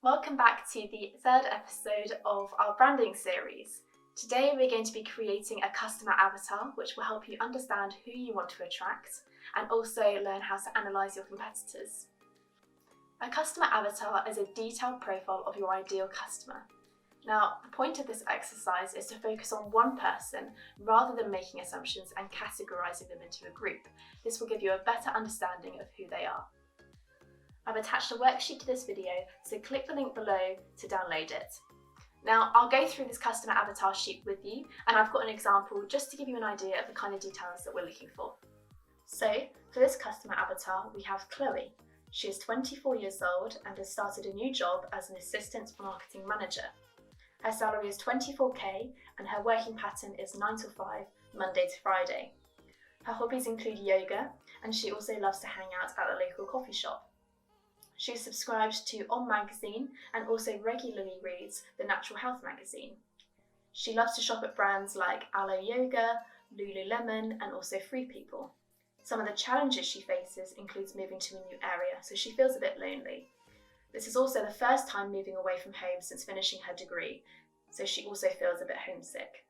Welcome back to the third episode of our branding series. Today we're going to be creating a customer avatar which will help you understand who you want to attract and also learn how to analyse your competitors. A customer avatar is a detailed profile of your ideal customer. Now, the point of this exercise is to focus on one person rather than making assumptions and categorising them into a group. This will give you a better understanding of who they are. I've attached a worksheet to this video, so click the link below to download it. Now, I'll go through this customer avatar sheet with you, and I've got an example just to give you an idea of the kind of details that we're looking for. So, for this customer avatar, we have Chloe. She is 24 years old and has started a new job as an assistant marketing manager. Her salary is 24k and her working pattern is 9 to 5, Monday to Friday. Her hobbies include yoga, and she also loves to hang out at a local coffee shop. She subscribes to On magazine and also regularly reads the Natural Health magazine. She loves to shop at brands like Aloe Yoga, Lululemon and also Free People. Some of the challenges she faces includes moving to a new area, so she feels a bit lonely. This is also the first time moving away from home since finishing her degree, so she also feels a bit homesick.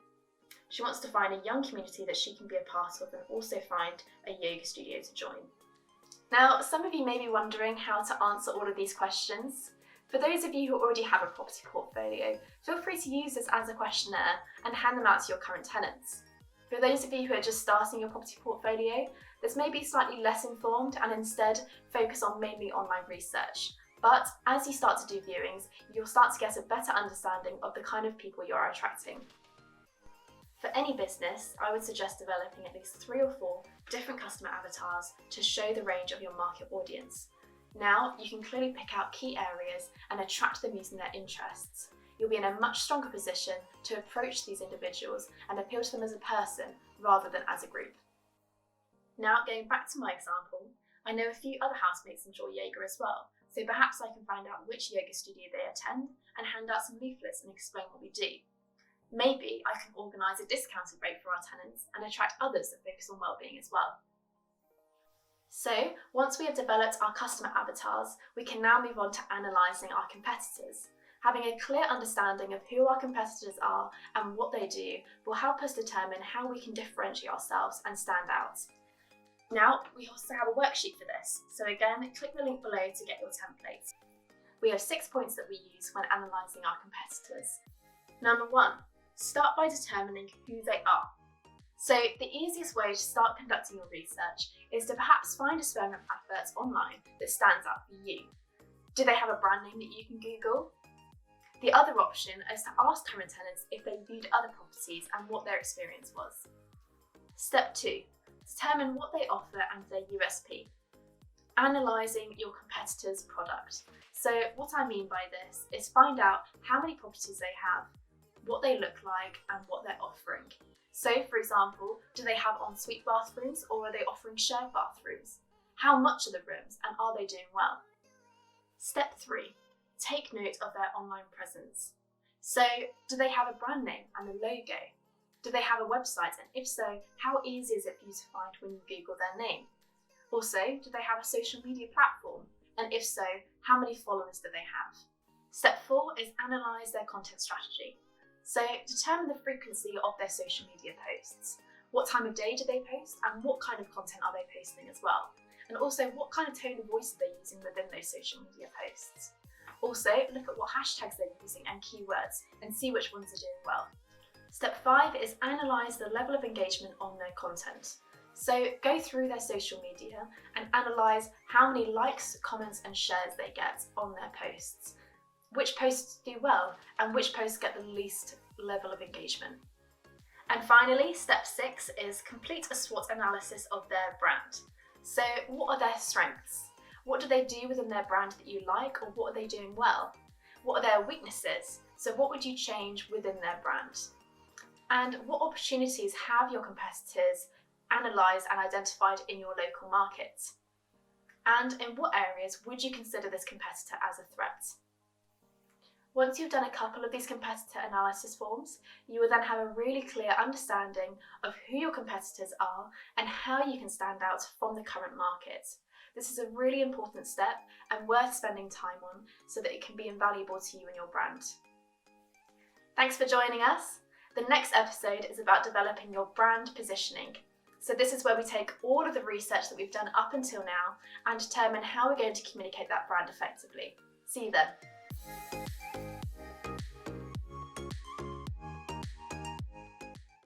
She wants to find a young community that she can be a part of and also find a yoga studio to join. Now, some of you may be wondering how to answer all of these questions. For those of you who already have a property portfolio, feel free to use this as a questionnaire and hand them out to your current tenants. For those of you who are just starting your property portfolio, this may be slightly less informed and instead focus on mainly online research. But as you start to do viewings, you'll start to get a better understanding of the kind of people you're attracting. For any business, I would suggest developing at least 3 or 4 different customer avatars to show the range of your market audience. Now, you can clearly pick out key areas and attract them using their interests. You'll be in a much stronger position to approach these individuals and appeal to them as a person rather than as a group. Now, going back to my example, I know a few other housemates enjoy yoga as well, so perhaps I can find out which yoga studio they attend and hand out some leaflets and explain what we do. Maybe I can organise a discounted rate for our tenants and attract others that focus on wellbeing as well. So, once we have developed our customer avatars, we can now move on to analysing our competitors. Having a clear understanding of who our competitors are and what they do will help us determine how we can differentiate ourselves and stand out. Now, we also have a worksheet for this, so again, click the link below to get your template. We have 6 points that we use when analysing our competitors. Number 1. Start by determining who they are. So the easiest way to start conducting your research is to perhaps find a firm of adverts online that stands out for you. Do they have a brand name that you can Google? The other option is to ask current tenants if they viewed other properties and what their experience was. Step 2. Determine what they offer and their USP. Analysing your competitor's product. So what I mean by this is find out how many properties they have, what they look like and what they're offering. So for example, do they have ensuite bathrooms or are they offering shared bathrooms? How much are the rooms and are they doing well? Step 3, take note of their online presence. So do they have a brand name and a logo? Do they have a website, and if so, how easy is it for you to find when you Google their name? Also, do they have a social media platform? And if so, how many followers do they have? Step 4 is analyse their content strategy. So determine the frequency of their social media posts. What time of day do they post and what kind of content are they posting as well? And also what kind of tone of voice are they using within those social media posts? Also look at what hashtags they're using and keywords and see which ones are doing well. Step 5 is analyse the level of engagement on their content. So go through their social media and analyse how many likes, comments and shares they get on their posts. Which posts do well and which posts get the least level of engagement. And finally, step 6 is complete a SWOT analysis of their brand. So what are their strengths? What do they do within their brand that you like, or what are they doing well? What are their weaknesses? So what would you change within their brand? And what opportunities have your competitors analysed and identified in your local market? And in what areas would you consider this competitor as a threat? Once you've done a couple of these competitor analysis forms, you will then have a really clear understanding of who your competitors are and how you can stand out from the current market. This is a really important step and worth spending time on so that it can be invaluable to you and your brand. Thanks for joining us. The next episode is about developing your brand positioning. So this is where we take all of the research that we've done up until now and determine how we're going to communicate that brand effectively. See you then.